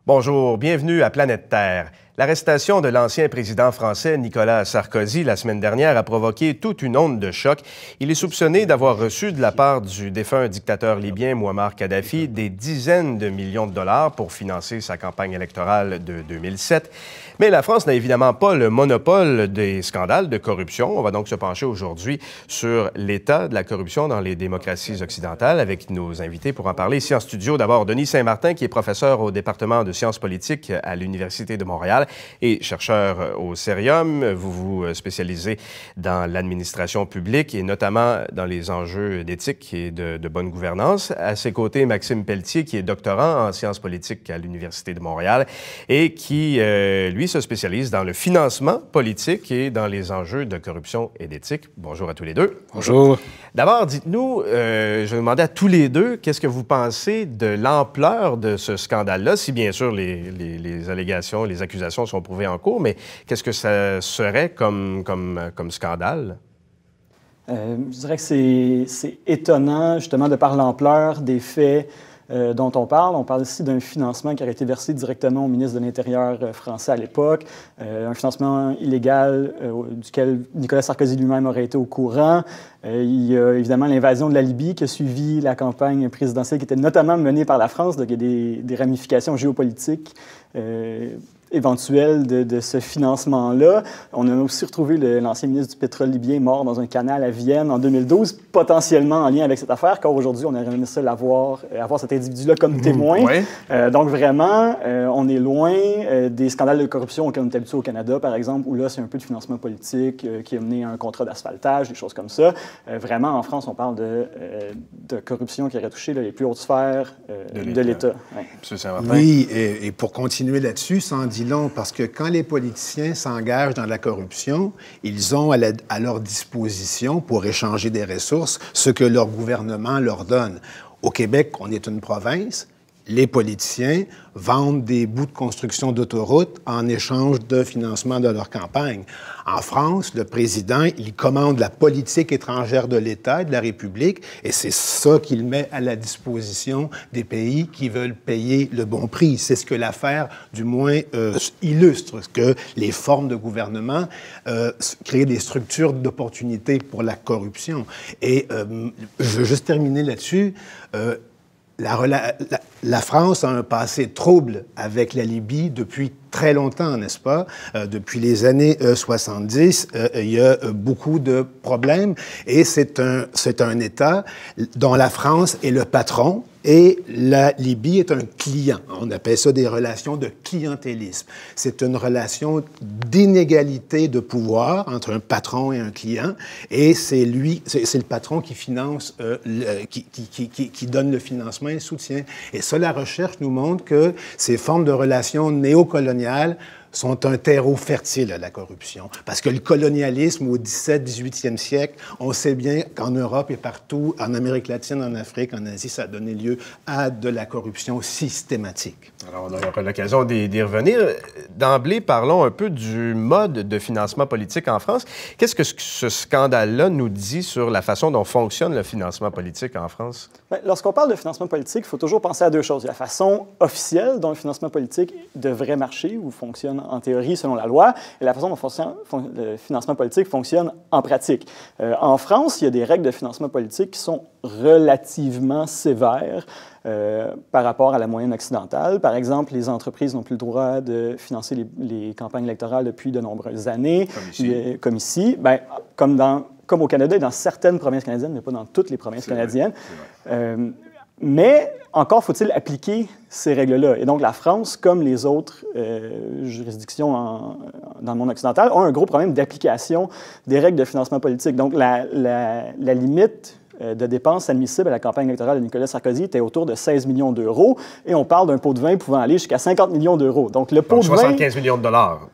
Bonjour, bienvenue à Planète Terre. L'arrestation de l'ancien président français Nicolas Sarkozy la semaine dernière a provoqué toute une onde de choc. Il est soupçonné d'avoir reçu de la part du défunt dictateur libyen Mouammar Kadhafi des dizaines de millions de dollars pour financer sa campagne électorale de 2007. Mais la France n'a évidemment pas le monopole des scandales de corruption. On va donc se pencher aujourd'hui sur l'état de la corruption dans les démocraties occidentales avec nos invités pour en parler ici en studio. D'abord, Denis Saint-Martin, qui est professeur au département de sciences politiques à l'Université de Montréal et chercheur au Cerium. Vous vous spécialisez dans l'administration publique et notamment dans les enjeux d'éthique et de bonne gouvernance. À ses côtés, Maxime Pelletier, qui est doctorant en sciences politiques à l'Université de Montréal et qui, lui, se spécialise dans le financement politique et dans les enjeux de corruption et d'éthique. Bonjour à tous les deux. Bonjour. D'abord, dites-nous, je vais demander à tous les deux, qu'est-ce que vous pensez de l'ampleur de ce scandale-là, si bien sûr les allégations, les accusations sont prouvées en cours, mais qu'est-ce que ça serait comme scandale? Je dirais que c'est étonnant, justement, de par l'ampleur des faits dont on parle. On parle ici d'un financement qui aurait été versé directement au ministre de l'Intérieur français à l'époque, un financement illégal duquel Nicolas Sarkozy lui-même aurait été au courant. Il y a évidemment l'invasion de la Libye qui a suivi la campagne présidentielle qui était notamment menée par la France, donc il y a des ramifications géopolitiques éventuelle de ce financement-là. On a aussi retrouvé l'ancien ministre du pétrole libyen mort dans un canal à Vienne en 2012, potentiellement en lien avec cette affaire, car aujourd'hui, on aimerait ça avoir cet individu-là comme témoin. Ouais. Donc vraiment, on est loin des scandales de corruption auxquels on est habitué au Canada, par exemple, où là, c'est un peu de financement politique qui a mené à un contrat d'asphaltage, des choses comme ça. Vraiment, en France, on parle de corruption qui aurait touché les plus hautes sphères de l'État. Ouais. Oui, et pour continuer là-dessus, sans dire long, parce que quand les politiciens s'engagent dans la corruption, ils ont à leur disposition, pour échanger des ressources, ce que leur gouvernement leur donne. Au Québec, on est une province. Les politiciens vendent des bouts de construction d'autoroutes en échange de financement de leur campagne. En France, le président, il commande la politique étrangère de l'État et de la République, et c'est ça qu'il met à la disposition des pays qui veulent payer le bon prix. C'est ce que l'affaire, du moins, illustre, que les formes de gouvernement créent des structures d'opportunité pour la corruption. Et je veux juste terminer là-dessus. La France a un passé trouble avec la Libye depuis très longtemps, n'est-ce pas? Depuis les années 70, il y a beaucoup de problèmes et c'est un État dont la France est le patron et la Libye est un client. On appelle ça des relations de clientélisme. C'est une relation d'inégalité de pouvoir entre un patron et un client et c'est le patron qui finance, qui donne le financement et le soutien. Et ça, la recherche nous montre que ces formes de relations néocoloniales sont un terreau fertile à la corruption. Parce que le colonialisme au 17e, 18e siècle, on sait bien qu'en Europe et partout, en Amérique latine, en Afrique, en Asie, ça a donné lieu à de la corruption systématique. Alors, on aura l'occasion d'y revenir. D'emblée, parlons un peu du mode de financement politique en France. Qu'est-ce que ce scandale-là nous dit sur la façon dont fonctionne le financement politique en France? Lorsqu'on parle de financement politique, il faut toujours penser à deux choses. Il y a la façon officielle dont le financement politique devrait marcher ou fonctionne en théorie selon la loi, et la façon dont le financement politique fonctionne en pratique. En France, il y a des règles de financement politique qui sont relativement sévères par rapport à la moyenne occidentale. Par exemple, les entreprises n'ont plus le droit de financer les campagnes électorales depuis de nombreuses années. Comme ici. Comme au Canada et dans certaines provinces canadiennes, mais pas dans toutes les provinces canadiennes. Mais encore faut-il appliquer ces règles-là. Et donc, la France, comme les autres juridictions dans le monde occidental, ont un gros problème d'application des règles de financement politique. Donc, la limite de dépenses admissibles à la campagne électorale de Nicolas Sarkozy était autour de 16 millions d'euros. Et on parle d'un pot de vin pouvant aller jusqu'à 50 millions d'euros. Donc, le pot de vin... 75 millions de dollars.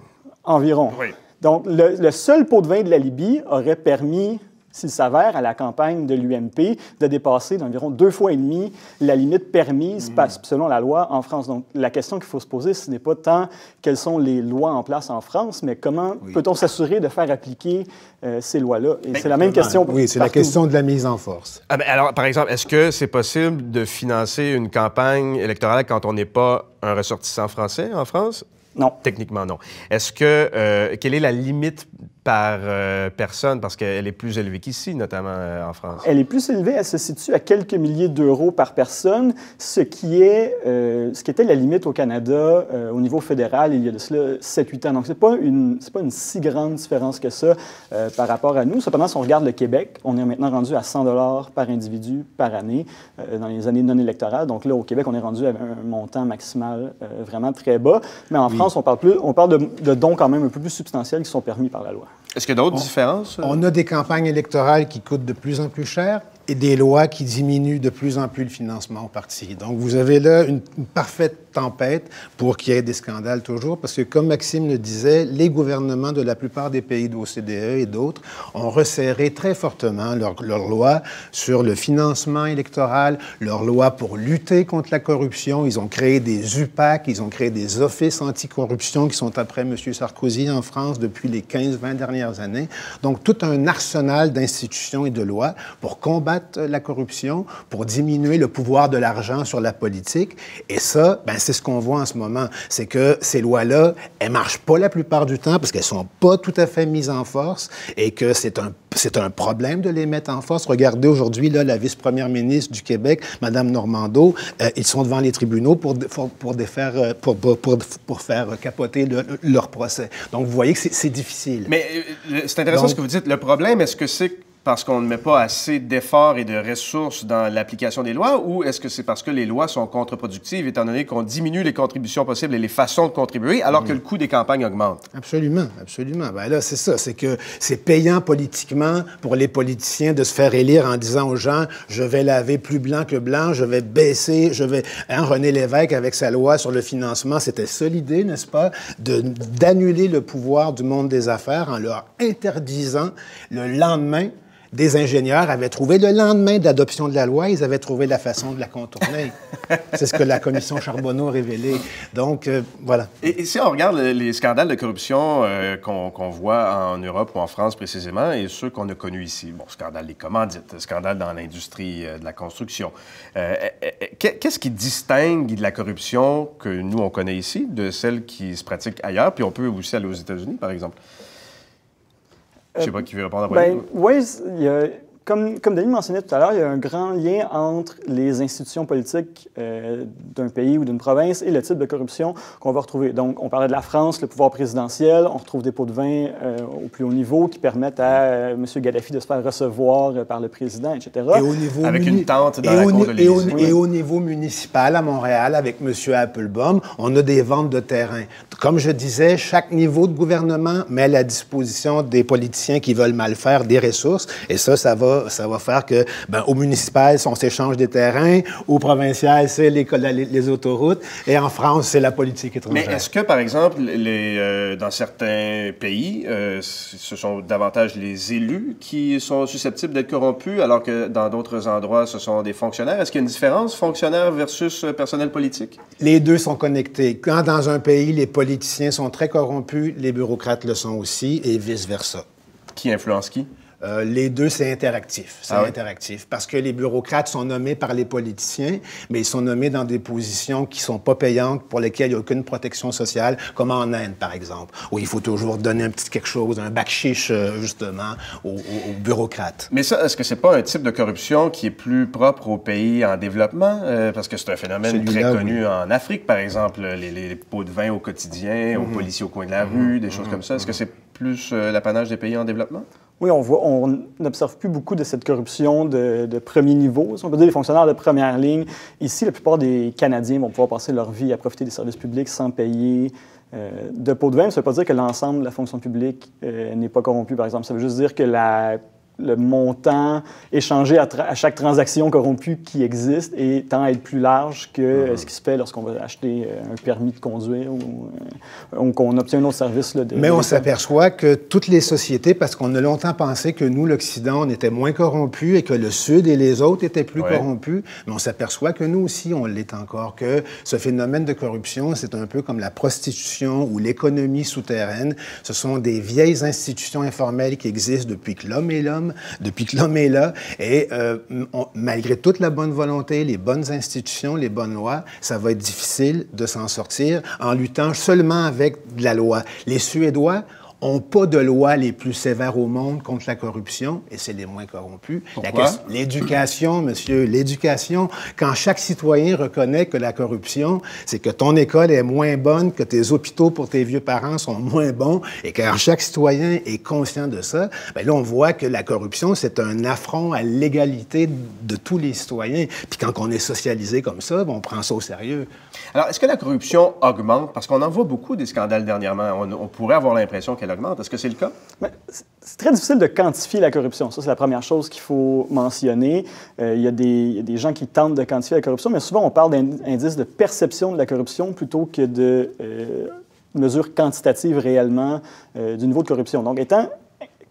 Environ. Oui. Donc, le seul pot de vin de la Libye aurait permis s'il s'avère à la campagne de l'UMP de dépasser d'environ 2,5 fois la limite permise selon la loi en France. Donc, la question qu'il faut se poser, ce n'est pas tant quelles sont les lois en place en France, mais comment peut-on s'assurer de faire appliquer ces lois-là? Et c'est la même question Oui, c'est la question de la mise en force. Ah, alors, par exemple, est-ce que c'est possible de financer une campagne électorale quand on n'est pas un ressortissant français en France? Non. Techniquement, non. Est-ce que... quelle est la limite par personne? Parce qu'elle est plus élevée qu'ici, notamment en France. Elle est plus élevée. Elle se situe à quelques milliers d'euros par personne, ce qui était la limite au Canada au niveau fédéral il y a de cela 7-8 ans. Donc, ce n'est pas une si grande différence que ça par rapport à nous. Cependant, si on regarde le Québec, on est maintenant rendu à 100 $ par individu par année dans les années non électorales. Donc là, au Québec, on est rendu à un montant maximal vraiment très bas. Mais en France, on parle de dons quand même un peu plus substantiels qui sont permis par la loi. Est-ce qu'il y a d'autres différences? On a des campagnes électorales qui coûtent de plus en plus cher et des lois qui diminuent de plus en plus le financement aux partis. Donc, vous avez là une parfaite tempête pour qu'il y ait des scandales toujours, parce que, comme Maxime le disait, les gouvernements de la plupart des pays de l'OCDE et d'autres ont resserré très fortement leurs lois sur le financement électoral, leurs lois pour lutter contre la corruption. Ils ont créé des UPAC, ils ont créé des offices anticorruption qui sont après M. Sarkozy en France depuis les 15-20 dernières années. Donc, tout un arsenal d'institutions et de lois pour combattre la corruption, pour diminuer le pouvoir de l'argent sur la politique. Et ça, c'est ce qu'on voit en ce moment. C'est que ces lois-là, elles ne marchent pas la plupart du temps parce qu'elles ne sont pas tout à fait mises en force et que c'est un problème de les mettre en force. Regardez aujourd'hui, là, la vice-première ministre du Québec, Mme Normando, ils sont devant les tribunaux pour faire capoter leur procès. Donc, vous voyez que c'est difficile. Mais c'est intéressant ce que vous dites. Le problème, est-ce que c'est parce qu'on ne met pas assez d'efforts et de ressources dans l'application des lois, ou est-ce que c'est parce que les lois sont contre-productives, étant donné qu'on diminue les contributions possibles et les façons de contribuer, alors que le coût des campagnes augmente? Absolument, absolument. Bien là, c'est ça. C'est que c'est payant politiquement pour les politiciens de se faire élire en disant aux gens, je vais laver plus blanc que blanc, je vais baisser, René Lévesque, avec sa loi sur le financement, c'était ça l'idée, n'est-ce pas, d'annuler le pouvoir du monde des affaires en leur interdisant le lendemain. Des ingénieurs avaient trouvé, le lendemain de l'adoption de la loi, ils avaient trouvé la façon de la contourner. C'est ce que la commission Charbonneau a révélé. Donc, voilà. Et si on regarde les scandales de corruption qu'on voit en Europe ou en France précisément, et ceux qu'on a connus ici, bon, scandale des commandites, scandale dans l'industrie de la construction, qu'est-ce qui distingue de la corruption que nous, on connaît ici de celle qui se pratique ailleurs? Puis on peut aussi aller aux États-Unis, par exemple. Je ne sais pas qui veut répondre après. Oui, comme Denis mentionnait tout à l'heure, il y a un grand lien entre les institutions politiques d'un pays ou d'une province et le type de corruption qu'on va retrouver. Donc, on parlait de la France, le pouvoir présidentiel, on retrouve des pots de vin au plus haut niveau qui permettent à M. Gaddafi de se faire recevoir par le président, etc. Et au niveau avec une tente dans la cour de l'Élysée. Et au niveau municipal, à Montréal, avec M. Applebaum, on a des ventes de terrain. Comme je disais, chaque niveau de gouvernement met à la disposition des politiciens qui veulent mal faire des ressources, et ça va faire que, au municipal, on s'échange des terrains, au provincial, c'est les autoroutes, et en France, c'est la politique étrangère. Mais est-ce que, par exemple, dans certains pays, ce sont davantage les élus qui sont susceptibles d'être corrompus, alors que dans d'autres endroits, ce sont des fonctionnaires? Est-ce qu'il y a une différence, fonctionnaire versus personnel politique? Les deux sont connectés. Quand dans un pays, les politiciens sont très corrompus, les bureaucrates le sont aussi, et vice-versa. Qui influence qui? Les deux, c'est interactif. C'est interactif. Parce que les bureaucrates sont nommés par les politiciens, mais ils sont nommés dans des positions qui ne sont pas payantes, pour lesquelles il n'y a aucune protection sociale, comme en Inde, par exemple, où il faut toujours donner un petit quelque chose, un bakshish, justement, aux bureaucrates. Mais ça, est-ce que c'est pas un type de corruption qui est plus propre aux pays en développement? Parce que c'est un phénomène très connu en Afrique, par exemple, les pots de vin au quotidien, aux policiers au coin de la rue, des choses comme ça. Est-ce que c'est plus l'apanage des pays en développement? Oui, on n'observe plus beaucoup de cette corruption de premier niveau, si on peut dire, les fonctionnaires de première ligne. Ici, la plupart des Canadiens vont pouvoir passer leur vie à profiter des services publics sans payer de pots de vin. Ça ne veut pas dire que l'ensemble de la fonction publique n'est pas corrompu, par exemple. Ça veut juste dire que la le montant échangé à chaque transaction corrompue qui existe et tend à être plus large que ce qui se fait lorsqu'on va acheter un permis de conduire ou qu'on obtient un autre service. Là, Mais on s'aperçoit que toutes les sociétés, parce qu'on a longtemps pensé que nous, l'Occident, on était moins corrompus et que le Sud et les autres étaient plus corrompus, mais on s'aperçoit que nous aussi, on l'est encore, que ce phénomène de corruption, c'est un peu comme la prostitution ou l'économie souterraine. Ce sont des vieilles institutions informelles qui existent depuis que l'homme est l'homme, depuis que l'homme est là, et malgré toute la bonne volonté, les bonnes institutions, les bonnes lois, ça va être difficile de s'en sortir en luttant seulement avec de la loi. Les Suédois n'ont pas de loi les plus sévères au monde contre la corruption, et c'est les moins corrompus. L'éducation, monsieur, l'éducation, quand chaque citoyen reconnaît que la corruption, c'est que ton école est moins bonne, que tes hôpitaux pour tes vieux parents sont moins bons, et quand chaque citoyen est conscient de ça, bien là, on voit que la corruption, c'est un affront à l'égalité de tous les citoyens. Puis quand on est socialisé comme ça, bien, on prend ça au sérieux. Alors, est-ce que la corruption augmente? Parce qu'on en voit beaucoup des scandales dernièrement. On pourrait avoir l'impression qu'elle augmente. Est-ce que c'est le cas? C'est très difficile de quantifier la corruption. Ça, c'est la première chose qu'il faut mentionner. Il y a des gens qui tentent de quantifier la corruption, mais souvent, on parle d'indices de perception de la corruption plutôt que de mesures quantitatives réellement du niveau de corruption. Donc,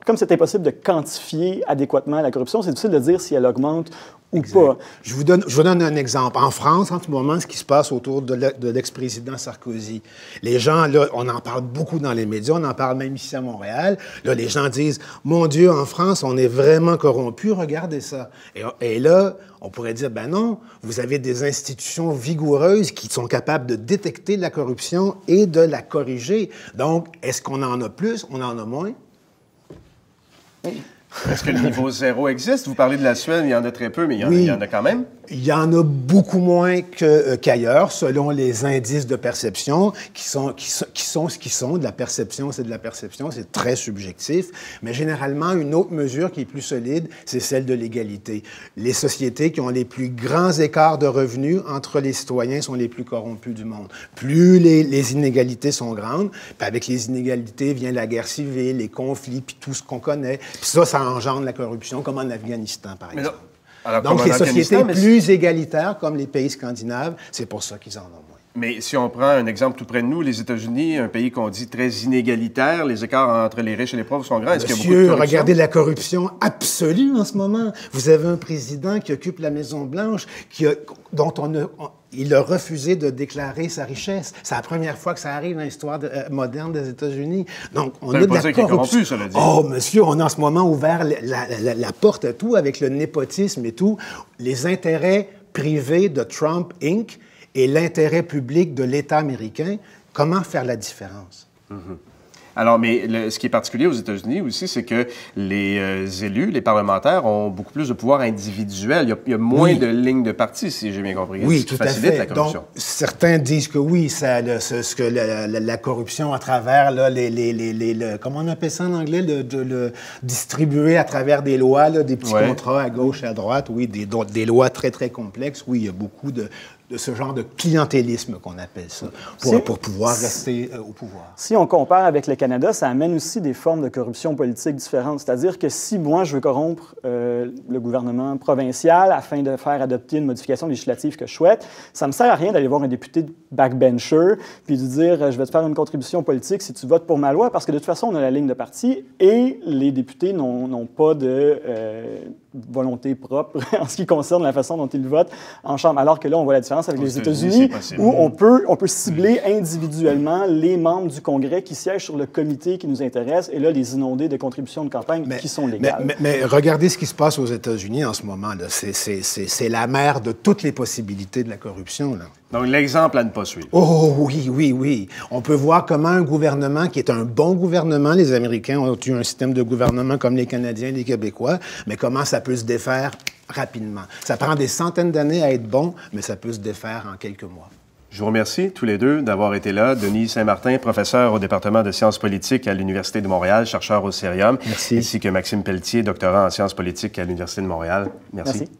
comme c'est impossible de quantifier adéquatement la corruption, c'est difficile de dire si elle augmente ou pas. Je vous donne un exemple. En France, en ce moment, ce qui se passe autour de l'ex-président Sarkozy, les gens, là, on en parle beaucoup dans les médias, on en parle même ici à Montréal. Là, les gens disent, mon Dieu, en France, on est vraiment corrompu, regardez ça. Et là, on pourrait dire, ben non, vous avez des institutions vigoureuses qui sont capables de détecter la corruption et de la corriger. Donc, est-ce qu'on en a plus, on en a moins? Oui. Est-ce que le niveau zéro existe? Vous parlez de la Suède, il y en a très peu, mais il y en a quand même. Il y en a beaucoup moins qu'ailleurs, selon les indices de perception, qui sont ce qu'ils sont. De la perception, c'est de la perception, c'est très subjectif. Mais généralement, une autre mesure qui est plus solide, c'est celle de l'égalité. Les sociétés qui ont les plus grands écarts de revenus entre les citoyens sont les plus corrompus du monde. Plus les inégalités sont grandes, puis avec les inégalités vient la guerre civile, les conflits, puis tout ce qu'on connaît. Puis ça engendre la corruption, comme en Afghanistan, par exemple. Alors, donc, les sociétés plus égalitaires, comme les pays scandinaves, c'est pour ça qu'ils en ont moins. Mais si on prend un exemple tout près de nous, les États-Unis, un pays qu'on dit très inégalitaire, les écarts entre les riches et les pauvres sont grands. Est-ce qu'il y a beaucoup de corruption? Regardez la corruption absolue en ce moment. Vous avez un président qui occupe la Maison-Blanche, dont il a refusé de déclarer sa richesse. C'est la première fois que ça arrive dans l'histoire moderne des États-Unis. Donc, on a de la corruption. Cela dit. Oh, monsieur, on a en ce moment ouvert la porte à tout avec le népotisme et tout. Les intérêts privés de Trump Inc. et l'intérêt public de l'État américain, comment faire la différence? Alors, mais ce qui est particulier aux États-Unis aussi, c'est que les élus, les parlementaires, ont beaucoup plus de pouvoir individuel. Il y a moins de lignes de parti, si j'ai bien compris. Oui, tout à fait. La corruption. Donc, certains disent que oui, la corruption à travers comment on appelle ça en anglais, le distribuer à travers des lois, là, des petits contrats à gauche, à droite, oui, des lois très, très complexes. Oui, il y a beaucoup de ce genre de clientélisme qu'on appelle ça, pour pouvoir rester au pouvoir. Si on compare avec le Canada, ça amène aussi des formes de corruption politique différentes. C'est-à-dire que si moi, je veux corrompre le gouvernement provincial afin de faire adopter une modification législative que je souhaite, ça ne me sert à rien d'aller voir un député de backbencher puis de dire « je vais te faire une contribution politique si tu votes pour ma loi », parce que de toute façon, on a la ligne de parti et les députés n'ont pas de volonté propre en ce qui concerne la façon dont ils votent en Chambre. Alors que là, on voit la différence avec les États-Unis, où on peut cibler individuellement les membres du Congrès qui siègent sur le comité qui nous intéresse et là, les inonder de contributions de campagne qui sont légales. Mais regardez ce qui se passe aux États-Unis en ce moment. C'est la mère de toutes les possibilités de la corruption, là. Donc, l'exemple à ne pas suivre. Oh oui, oui, oui. On peut voir comment un gouvernement qui est un bon gouvernement, les Américains ont eu un système de gouvernement comme les Canadiens, les Québécois, mais comment ça peut se défaire rapidement. Ça prend des centaines d'années à être bon, mais ça peut se défaire en quelques mois. Je vous remercie tous les deux d'avoir été là. Denis Saint-Martin, professeur au département de sciences politiques à l'Université de Montréal, chercheur au Cérium. Merci. Ainsi que Maxime Pelletier, doctorant en sciences politiques à l'Université de Montréal. Merci.